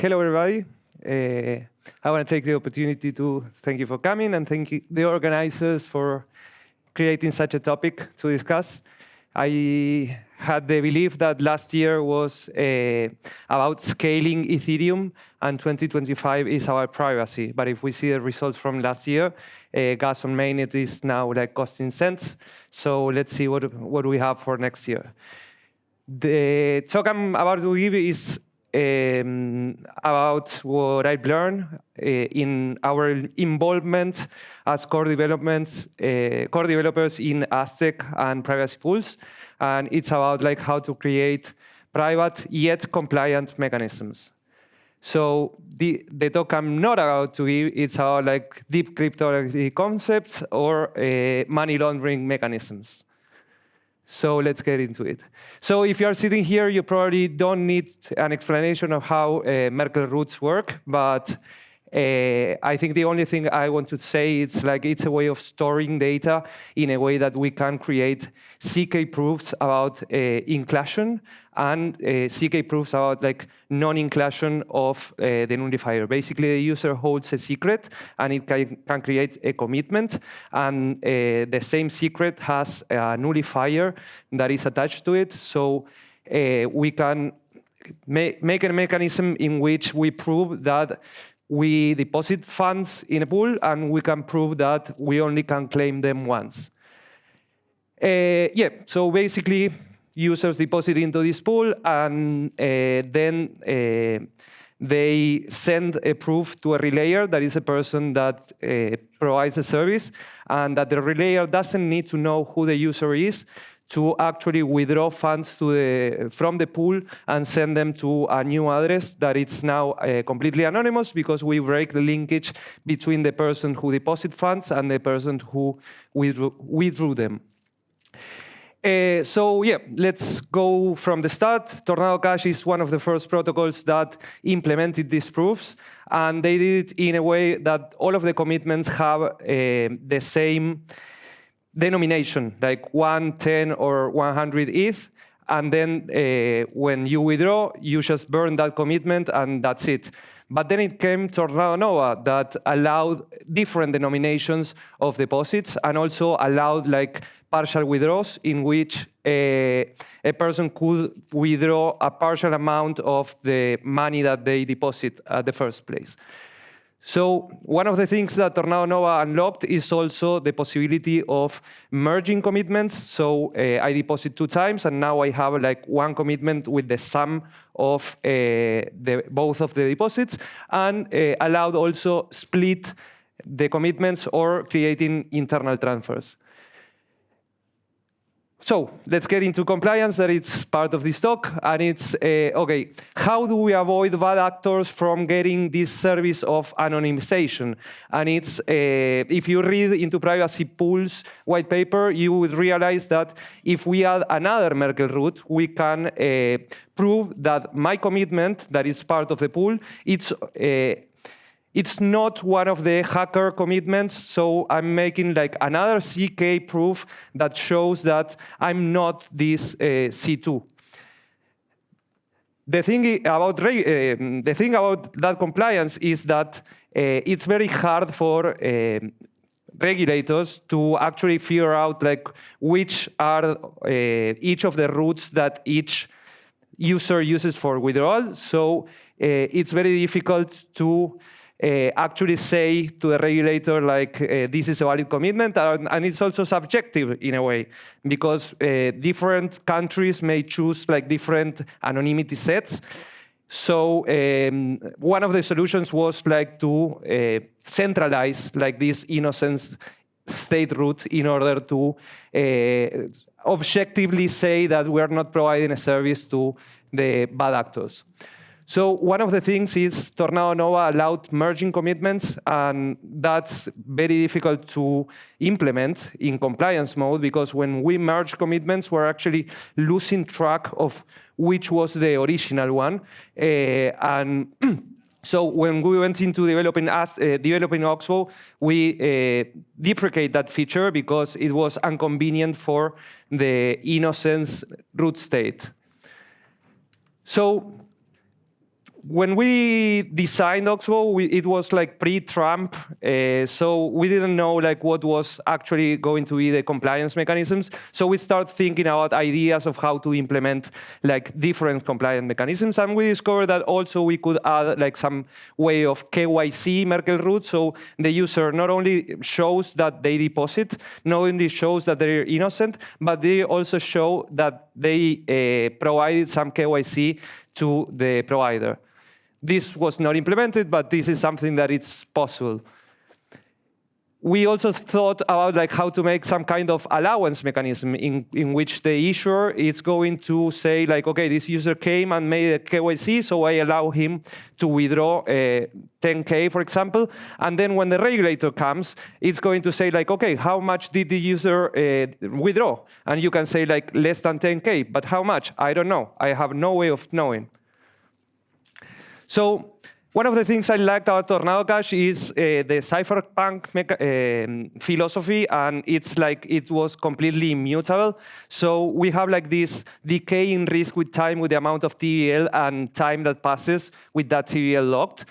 Hello, everybody. I want to take the opportunity to thank you for coming and thank the organizers for creating such a topic to discuss. I had the belief that last year was about scaling Ethereum and 2025 is about privacy. But if we see the results from last year, gas on mainnet is now like costing cents. So let's see what we have for next year. The talk I'm about to give is about what I've learned in our involvement as core developers in Aztec and privacy pools, and it's about like how to create private yet compliant mechanisms. So the talk I'm not about to give is about like deep cryptography concepts or money laundering mechanisms. So let's get into it. So if you are sitting here, you probably don't need an explanation of how Merkle roots work, but I think the only thing I want to say is like it's a way of storing data in a way that we can create CK proofs about inclusion and CK proofs about like non-inclusion of the nullifier. Basically, the user holds a secret and it can create a commitment, and the same secret has a nullifier that is attached to it. So we can make a mechanism in which we prove that we deposit funds in a pool, and we can prove that we only can claim them once. So basically, users deposit into this pool, and then they send a proof to a relayer that is a person that provides the service, and that the relayer doesn't need to know who the user is to actually withdraw funds from the pool and send them to a new address that it's now completely anonymous, because we break the linkage between the person who deposited funds and the person who withdrew them. Let's go from the start. Tornado Cash is one of the first protocols that implemented these proofs, and they did it in a way that all of the commitments have the same denomination, like 1, 10, or 100 ETH, and then when you withdraw, you just burn that commitment, and that's it. But then it came Tornado Nova that allowed different denominations of deposits and also allowed like partial withdrawals in which a person could withdraw a partial amount of the money that they deposit at the first place. So one of the things that Tornado Nova unlocked is also the possibility of merging commitments. So I deposit 2 times, and now I have like one commitment with the sum of both of the deposits, and allowed also split the commitments or creating internal transfers. So let's get into compliance, that it's part of this talk, and it's, okay, how do we avoid bad actors from getting this service of anonymization? And it's, if you read into privacy pools white paper, you would realize that if we add another Merkle root, we can prove that my commitment that is part of the pool, it's not one of the hacker commitments, so I'm making like another CK proof that shows that I'm not this C2. The thing about that compliance is that it's very hard for regulators to actually figure out like which are each of the routes that each user uses for withdrawal. So it's very difficult to actually say to the regulator like this is a valid commitment, and it's also subjective in a way, because different countries may choose like different anonymity sets. So one of the solutions was like to centralize like this innocence state root in order to objectively say that we are not providing a service to the bad actors. So one of the things is Tornado Nova allowed merging commitments, and that's very difficult to implement in compliance mode, because when we merge commitments, we're actually losing track of which was the original one. And so when we went into developing Oxbow, we deprecate that feature because it was inconvenient for the innocence root state. So when we designed Oxbow, it was like pre-Trump, so we didn't know like what was actually going to be the compliance mechanisms. So we started thinking about ideas of how to implement like different compliance mechanisms, and we discovered that also we could add like some way of KYC Merkle route. So the user not only shows that they deposit, not only shows that they're innocent, but they also show that they provided some KYC to the provider. This was not implemented, but this is something that it's possible. We also thought about like how to make some kind of allowance mechanism in which the issuer is going to say like, okay, this user came and made a KYC, so I allow him to withdraw 10K, for example. And then when the regulator comes, it's going to say like, okay, how much did the user withdraw? And you can say like less than 10K, but how much? I don't know. I have no way of knowing. So one of the things I liked about Tornado Cash is the cypherpunk philosophy, and it's like it was completely immutable. So we have like this decay in risk with time with the amount of TVL and time that passes with that TVL locked.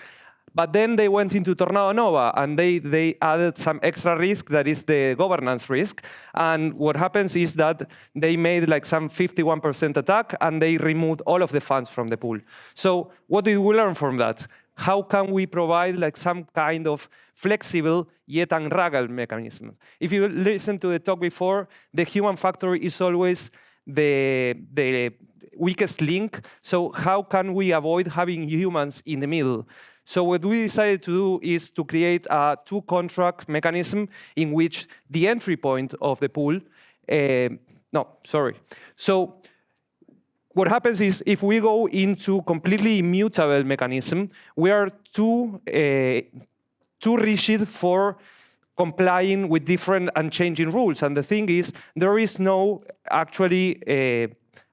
But then they went into Tornado Nova, and they added some extra risk that is the governance risk. And what happens is that they made like some 51% attack, and they removed all of the funds from the pool. So what did we learn from that? How can we provide like some kind of flexible yet unruggable mechanism? If you listen to the talk before, the human factor is always the weakest link. So how can we avoid having humans in the middle? So what we decided to do is to create a two-contract mechanism in which the entry point of the pool, So what happens is if we go into completely immutable mechanism, we are too rigid for complying with different and changing rules. And the thing is, there is no actually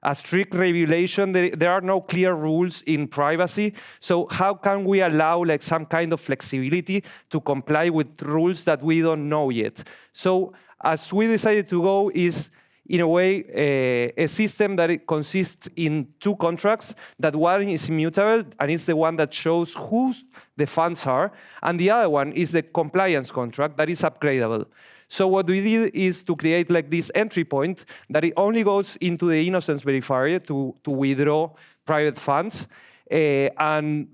a strict regulation. There are no clear rules in privacy. So how can we allow like some kind of flexibility to comply with rules that we don't know yet? So as we decided to go is, in a way, a system that it consists in two contracts, that one is immutable, and it's the one that shows who the funds are, and the other one is the compliance contract that is upgradable. So what we did is to create like this entry point that it only goes into the innocence verifier to withdraw private funds. And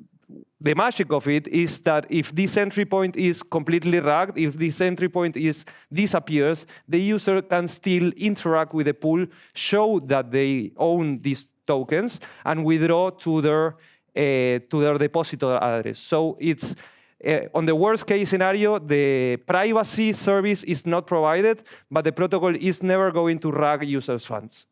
the magic of it is that if this entry point is completely rugged, if this entry point disappears, the user can still interact with the pool, show that they own these tokens, and withdraw to their depositor address. So it's on the worst case scenario, the privacy service is not provided, but the protocol is never going to rug users' funds.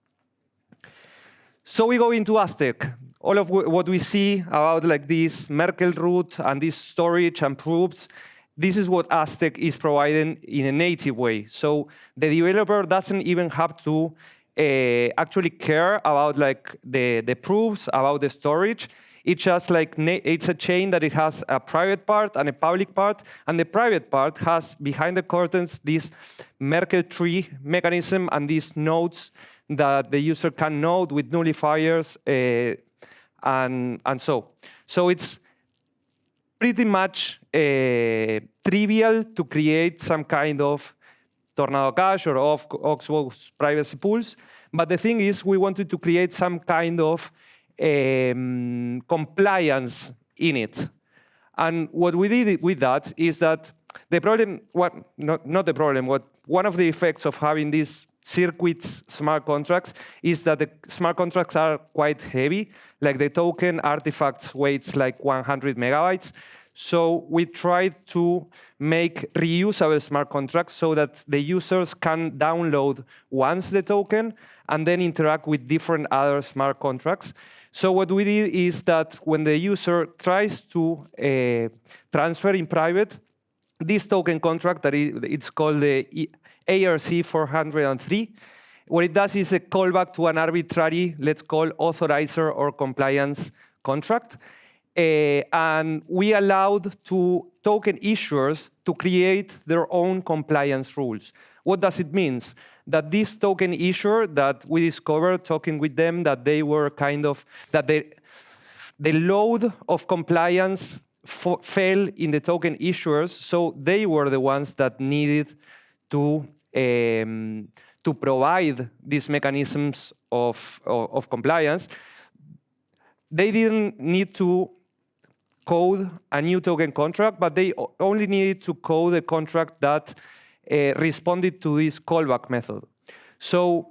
So we go into Aztec. All of what we see about like this Merkle root and this storage and proofs, this is what Aztec is providing in a native way. So the developer doesn't even have to actually care about like the proofs, about the storage. It's just like it's a chain that it has a private part and a public part, and the private part has behind the curtains this Merkle tree mechanism and these nodes that the user can node with nullifiers and so. So it's pretty much trivial to create some kind of Tornado Cash or Oxbow's privacy pools. But the thing is, we wanted to create some kind of compliance in it. And what we did with that is that the problem, not the problem, one of the effects of having these circuits smart contracts is that the smart contracts are quite heavy. Like the token artifacts weighs like 100 megabytes. So we tried to make reusable smart contracts so that the users can download once the token and then interact with different other smart contracts. So what we did is that when the user tries to transfer in private, this token contract that it's called the ARC 403, what it does is a callback to an arbitrary, let's call authorizer or compliance contract. And we allowed to token issuers to create their own compliance rules. What does it mean? That this token issuer that we discovered talking with them, that they were kind of, that the load of compliance fell in the token issuers, so they were the ones that needed to provide these mechanisms of compliance. They didn't need to code a new token contract, but they only needed to code a contract that responded to this callback method. So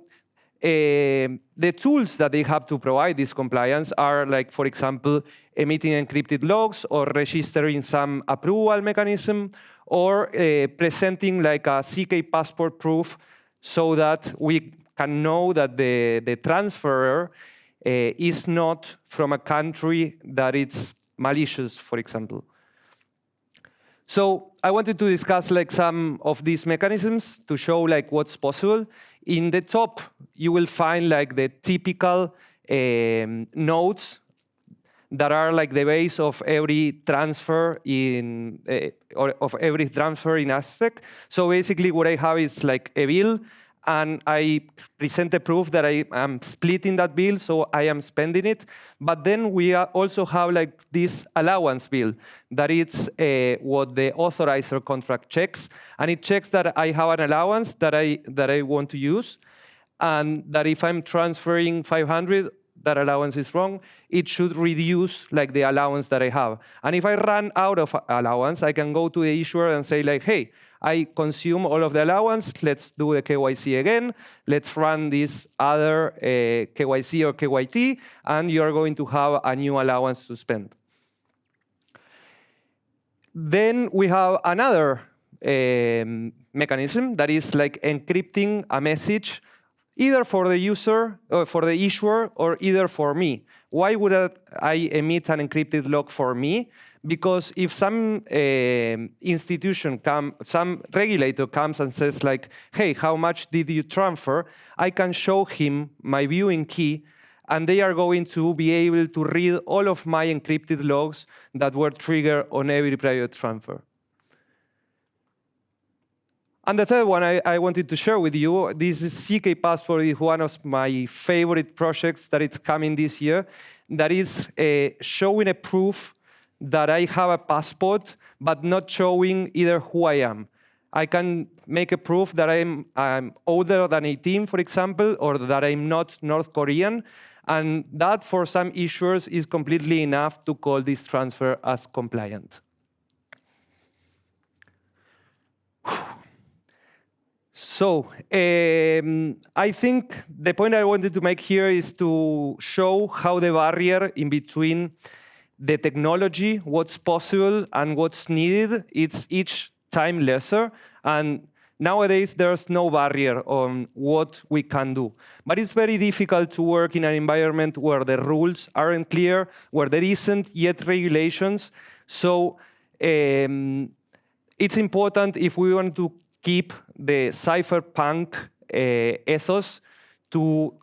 the tools that they have to provide this compliance are, like, for example, emitting encrypted logs or registering some approval mechanism, or presenting like a CK passport proof so that we can know that the transferer is not from a country that it's malicious, for example. So I wanted to discuss like some of these mechanisms to show like what's possible. In the top, you will find like the typical nodes that are like the base of every transfer in Aztec. So basically, what I have is like a bill, and I present a proof that I am splitting that bill, so I am spending it. But then we also have like this allowance bill, that it's what the authorizer contract checks, and it checks that I have an allowance that I want to use, and that if I'm transferring 500, that allowance is wrong, it should reduce like the allowance that I have. And if I run out of allowance, I can go to the issuer and say like, hey, I consume all of the allowance, let's do the KYC again, let's run this other KYC or KYT, and you're going to have a new allowance to spend. Then we have another mechanism that is like encrypting a message either for the user, or for the issuer, or either for me. Why would I emit an encrypted log for me? Because if some some regulator comes and says like, hey, how much did you transfer? I can show him my viewing key, and they are going to be able to read all of my encrypted logs that were triggered on every private transfer. And the third one I wanted to share with you, this is CK Passport, is one of my favorite projects that is coming this year, that is showing a proof that I have a passport, but not showing either who I am. I can make a proof that I'm older than 18, for example, or that I'm not North Korean, and that for some issuers is completely enough to call this transfer as compliant. So I think the point I wanted to make here is to show how the barrier in between the technology, what's possible, and what's needed, it's each time lesser. And nowadays, there's no barrier on what we can do. But it's very difficult to work in an environment where the rules aren't clear, where there isn't yet regulations. So it's important, if we want to keep the cypherpunk ethos, to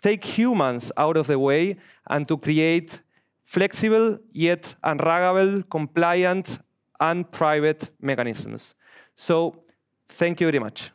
take humans out of the way and to create flexible yet unruggable, compliant, and private mechanisms. So thank you very much.